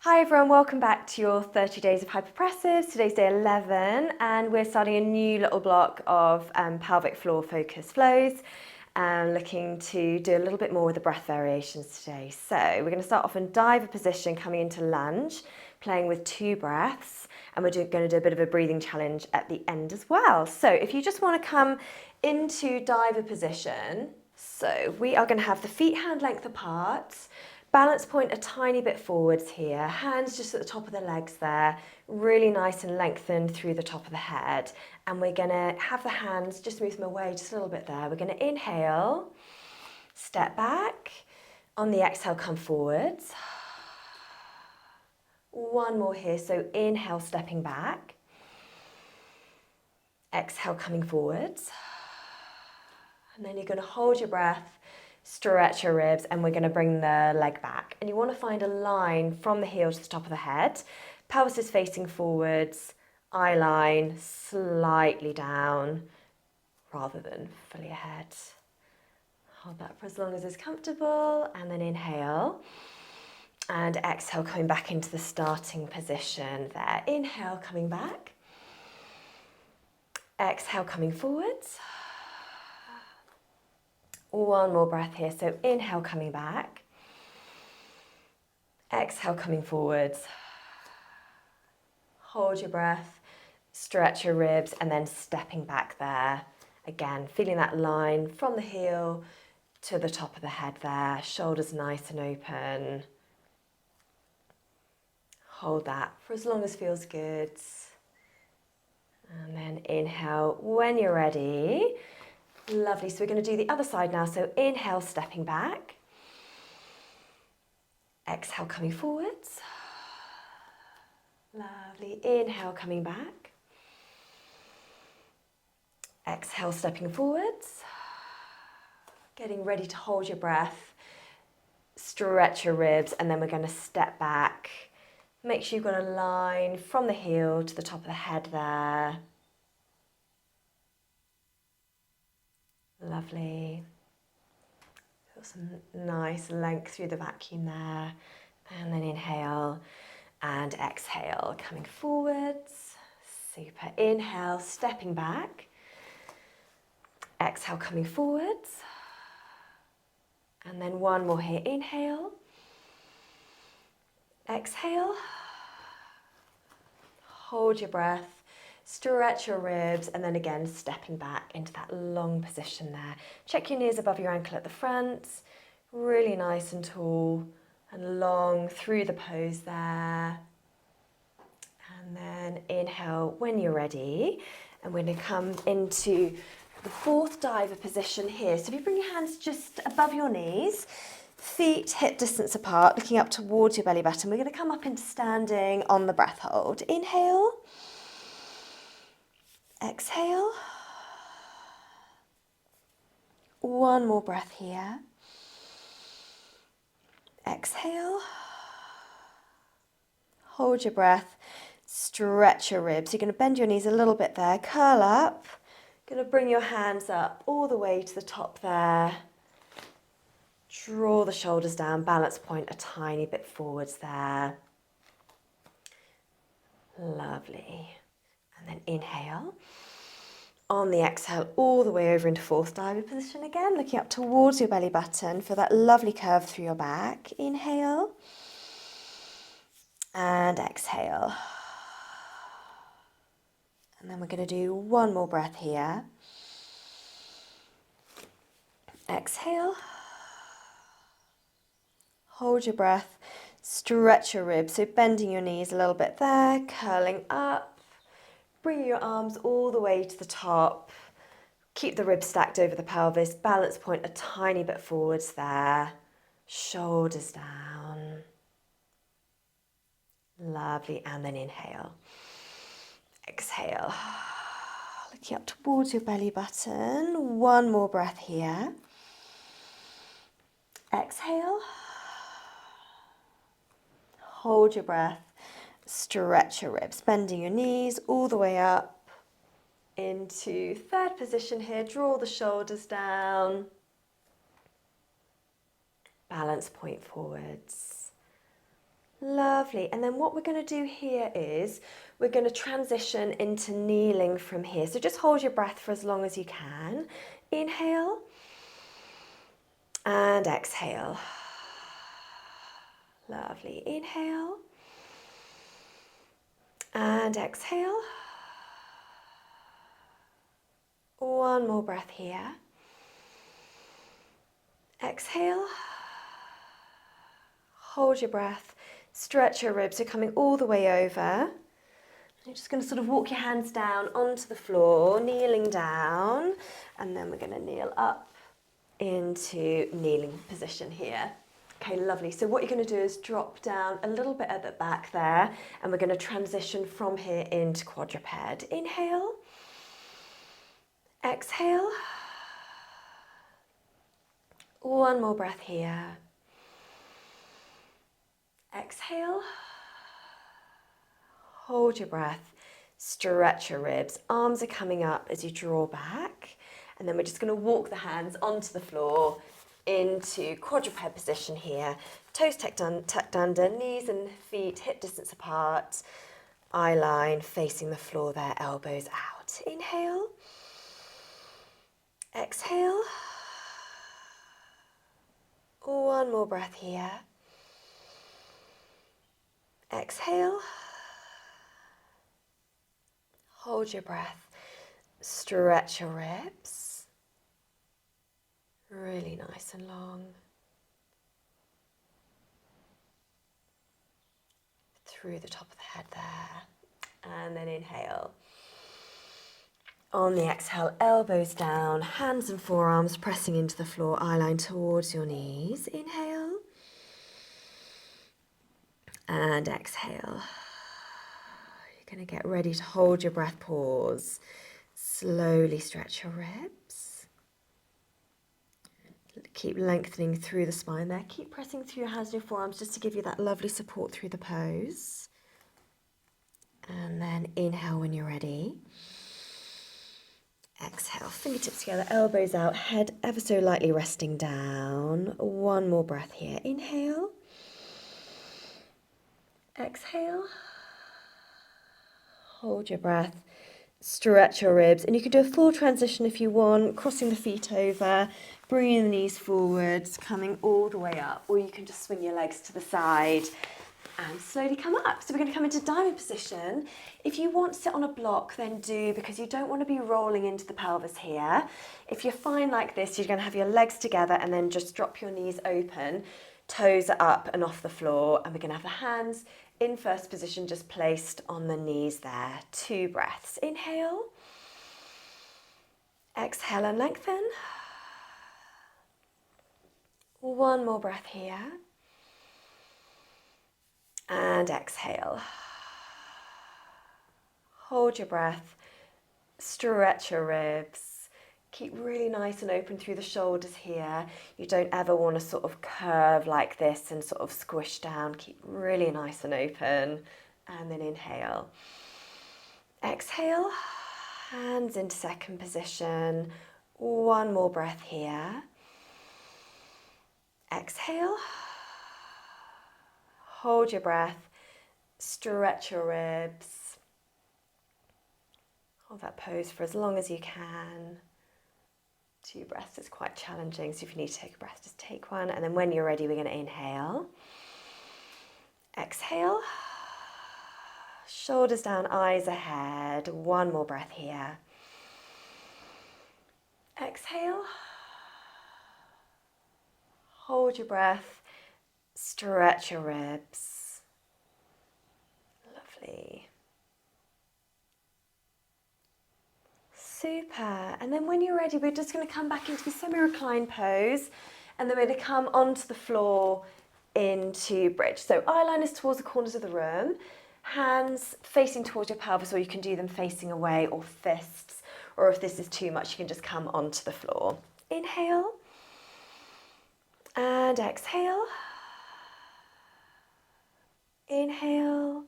Hi everyone, welcome back to your 30 days of hypopressives. Today's day 11 and we're starting a new little block of pelvic floor focus flows and looking to do a little bit more with the breath variations today. So we're going to start off in diver position coming into lunge, playing with 2 breaths, and we're going to do a bit of a breathing challenge at the end as well. So if you just want to come into diver position, so we are going to have the feet hand length apart. Balance point a tiny bit forwards here, hands just at the top of the legs there, really nice and lengthened through the top of the head. And we're gonna have the hands, just move them away just a little bit there. We're gonna inhale, step back. On the exhale, come forwards. One more here, so inhale, stepping back. Exhale, coming forwards. And then you're gonna hold your breath, stretch your ribs, and we're going to bring the leg back. And you want to find a line from the heel to the top of the head. Pelvis is facing forwards, eye line slightly down rather than fully ahead. Hold that for as long as is comfortable, and then inhale. And exhale, coming back into the starting position there. Inhale, coming back. Exhale, coming forwards. One more breath here, so inhale, coming back. Exhale, coming forwards. Hold your breath, stretch your ribs, and then stepping back there. Again, feeling that line from the heel to the top of the head there. Shoulders nice and open. Hold that for as long as feels good. And then inhale when you're ready. Lovely, so we're going to do the other side now. So inhale, stepping back. Exhale, coming forwards. Lovely, inhale, coming back. Exhale, stepping forwards. Getting ready to hold your breath. Stretch your ribs, and then we're going to step back. Make sure you've got a line from the heel to the top of the head there. Lovely. Feel some nice length through the vacuum there. And then inhale and exhale, coming forwards. Super. Inhale, stepping back. Exhale, coming forwards. And then one more here. Inhale. Exhale. Hold your breath. Stretch your ribs, and then again stepping back into that long position there. Check your knees above your ankle at the front. Really nice and tall and long through the pose there. And then inhale when you're ready. And we're going to come into the 4th diver position here. So if you bring your hands just above your knees, feet hip distance apart, looking up towards your belly button, we're going to come up into standing on the breath hold. Inhale. Exhale. One more breath here. Exhale. Hold your breath. Stretch your ribs. You're going to bend your knees a little bit there. Curl up. Going to bring your hands up all the way to the top there. Draw the shoulders down. Balance point a tiny bit forwards there. Lovely. And then inhale. On the exhale, all the way over into 4th diver position again, looking up towards your belly button for that lovely curve through your back. Inhale. And exhale. And then we're going to do one more breath here. Exhale. Hold your breath. Stretch your ribs. So bending your knees a little bit there, curling up. Bring your arms all the way to the top. Keep the ribs stacked over the pelvis. Balance point a tiny bit forwards there. Shoulders down. Lovely. And then inhale. Exhale. Looking up towards your belly button. One more breath here. Exhale. Hold your breath. Stretch your ribs, bending your knees all the way up into 3rd position here. Draw the shoulders down. Balance point forwards. Lovely. And then what we're going to do here is we're going to transition into kneeling from here. So just hold your breath for as long as you can. Inhale and exhale. Lovely. Inhale and exhale. One more breath here. Exhale. Hold your breath. Stretch your ribs. You're coming all the way over. You're just going to sort of walk your hands down onto the floor, kneeling down, and then we're going to kneel up into kneeling position here. Okay, lovely. So what you're going to do is drop down a little bit at the back there, and we're going to transition from here into quadruped. Inhale. Exhale. One more breath here. Exhale. Hold your breath. Stretch your ribs. Arms are coming up as you draw back. And then we're just going to walk the hands onto the floor into quadruped position here. Toes tucked under, knees and feet hip distance apart. Eye line facing the floor there, elbows out. Inhale. Exhale. One more breath here. Exhale. Hold your breath. Stretch your ribs. Really nice and long. Through the top of the head there. And then inhale. On the exhale, elbows down, hands and forearms pressing into the floor, eye line towards your knees. Inhale. And exhale. You're going to get ready to hold your breath, pause. Slowly stretch your ribs. Keep lengthening through the spine there. Keep pressing through your hands and your forearms just to give you that lovely support through the pose. And then inhale when you're ready. Exhale, fingertips together, elbows out, head ever so lightly resting down. One more breath here. Inhale. Exhale. Hold your breath. Stretch your ribs. And you can do a full transition if you want, crossing the feet over, bringing the knees forwards, coming all the way up. Or you can just swing your legs to the side and slowly come up. So we're going to come into diamond position. If you want to sit on a block, then do, because you don't want to be rolling into the pelvis here. If you're fine like this, you're going to have your legs together and then just drop your knees open, toes are up and off the floor, and we're going to have the hands in first position just placed on the knees there. 2 breaths. Inhale. Exhale and lengthen. One more breath here. And exhale. Hold your breath. Stretch your ribs. Keep really nice and open through the shoulders here. You don't ever want to sort of curve like this and sort of squish down. Keep really nice and open. And then inhale. Exhale. Hands into second position. One more breath here. Exhale. Hold your breath. Stretch your ribs. Hold that pose for as long as you can. 2 breaths is quite challenging, so if you need to take a breath, just take one. And then when you're ready, we're going to inhale. Exhale. Shoulders down, eyes ahead. One more breath here. Exhale. Hold your breath. Stretch your ribs. Lovely. Super. And then when you're ready, we're just going to come back into the semi-reclined pose, and then we're going to come onto the floor into bridge. So eye line is towards the corners of the room, hands facing towards your pelvis, or you can do them facing away, or fists, or if this is too much, you can just come onto the floor. Inhale and exhale. Inhale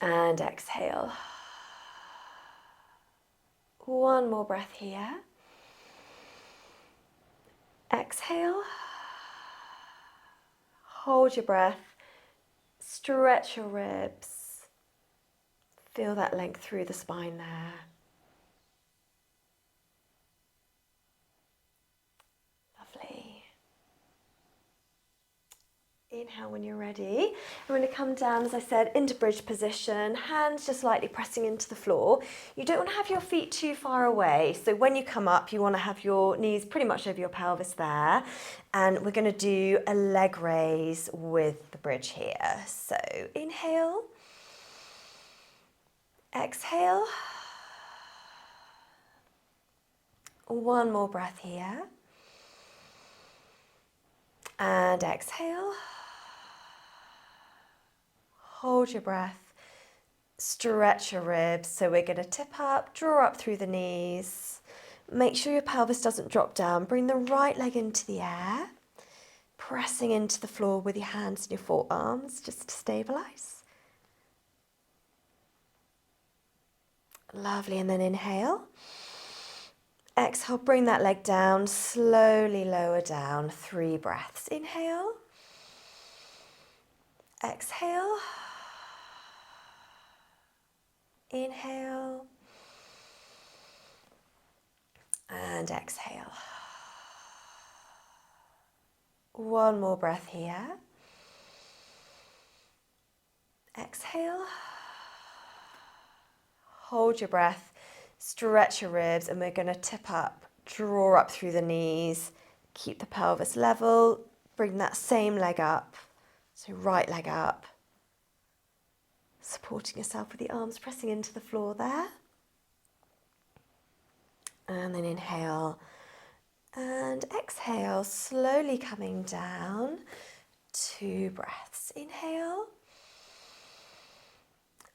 and exhale. One more breath here. Exhale. Hold your breath. Stretch your ribs. Feel that length through the spine there. Lovely. Inhale when you're ready. I'm going to come down, as I said, into bridge position, hands just lightly pressing into the floor. You don't want to have your feet too far away, so when you come up you want to have your knees pretty much over your pelvis there, and we're going to do a leg raise with the bridge here. So inhale, exhale, one more breath here, and exhale. Hold your breath, stretch your ribs. So we're going to tip up, draw up through the knees. Make sure your pelvis doesn't drop down. Bring the right leg into the air, pressing into the floor with your hands and your forearms just to stabilize. Lovely, and then inhale. Exhale, bring that leg down, slowly lower down, 3 breaths. Inhale, exhale, inhale, and exhale. One more breath here. Exhale. Hold your breath, stretch your ribs, and we're going to tip up, draw up through the knees, keep the pelvis level, bring that same leg up, so right leg up, supporting yourself with the arms pressing into the floor there. And then inhale and exhale, slowly coming down, 2 breaths. Inhale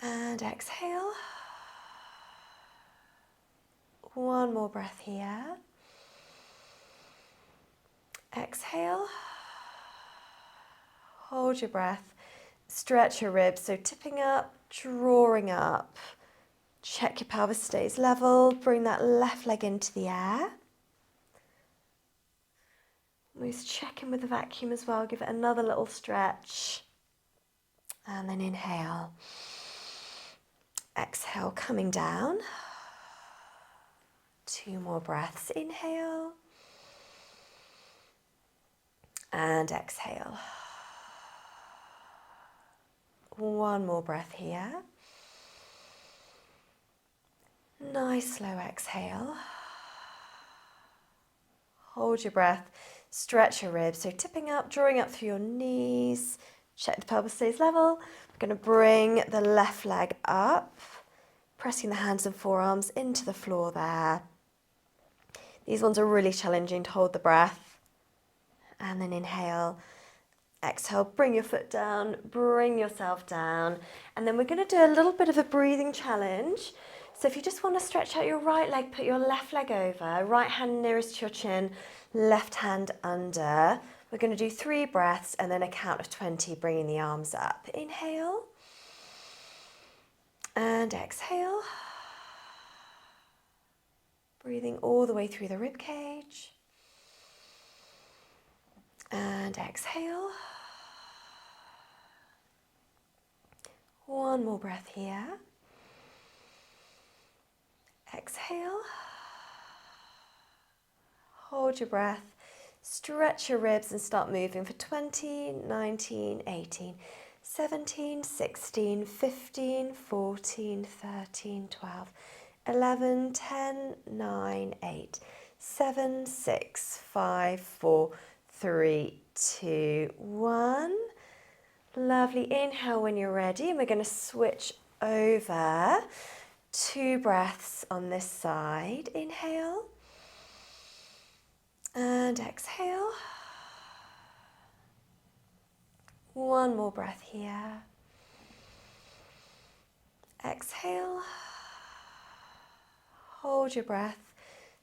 and exhale. One more breath here. Exhale. Hold your breath. Stretch your ribs, so tipping up, drawing up. Check your pelvis stays level. Bring that left leg into the air. Always check in with the vacuum as well. Give it another little stretch. And then inhale. Exhale, coming down. 2 more breaths. Inhale. And exhale. One more breath here. Nice slow exhale. Hold your breath, stretch your ribs, so tipping up, drawing up through your knees. Check the pelvis stays level. We're going to bring the left leg up, pressing the hands and forearms into the floor there. These ones are really challenging to hold the breath. And then inhale, exhale, bring your foot down, bring yourself down. And then we're going to do a little bit of a breathing challenge. So if you just want to stretch out your right leg, put your left leg over, right hand nearest to your chin, left hand under. We're going to do 3 breaths and then a count of 20, bringing the arms up. Inhale and exhale. Breathing all the way through the rib cage. And exhale. One more breath here. Exhale. Hold your breath. Stretch your ribs and start moving for 20, 19, 18, 17, 16, 15, 14, 13, 12, 11, 10, 9, 8, 7, 6, 5, 4, 3, 2, 1. Lovely. Inhale when you're ready, and we're going to switch over. 2 breaths on this side. Inhale and exhale. One more breath here. Exhale. Hold your breath.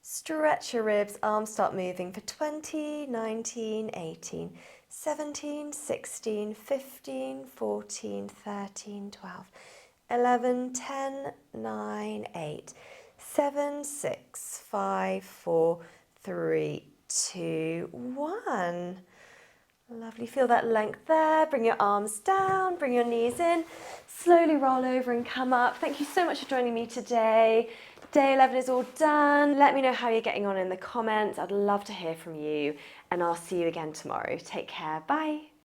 Stretch your ribs, arms start moving for 20, 19, 18, 17, 16, 15, 14, 13, 12, 11, 10, 9, 8, 7, 6, 5, 4, 3, 2, 1. Lovely, feel that length there. Bring your arms down, bring your knees in, slowly roll over and come up. Thank you so much for joining me today. Day 11 is all done. Let me know how you're getting on in the comments. I'd love to hear from you, and I'll see you again tomorrow. Take care, bye.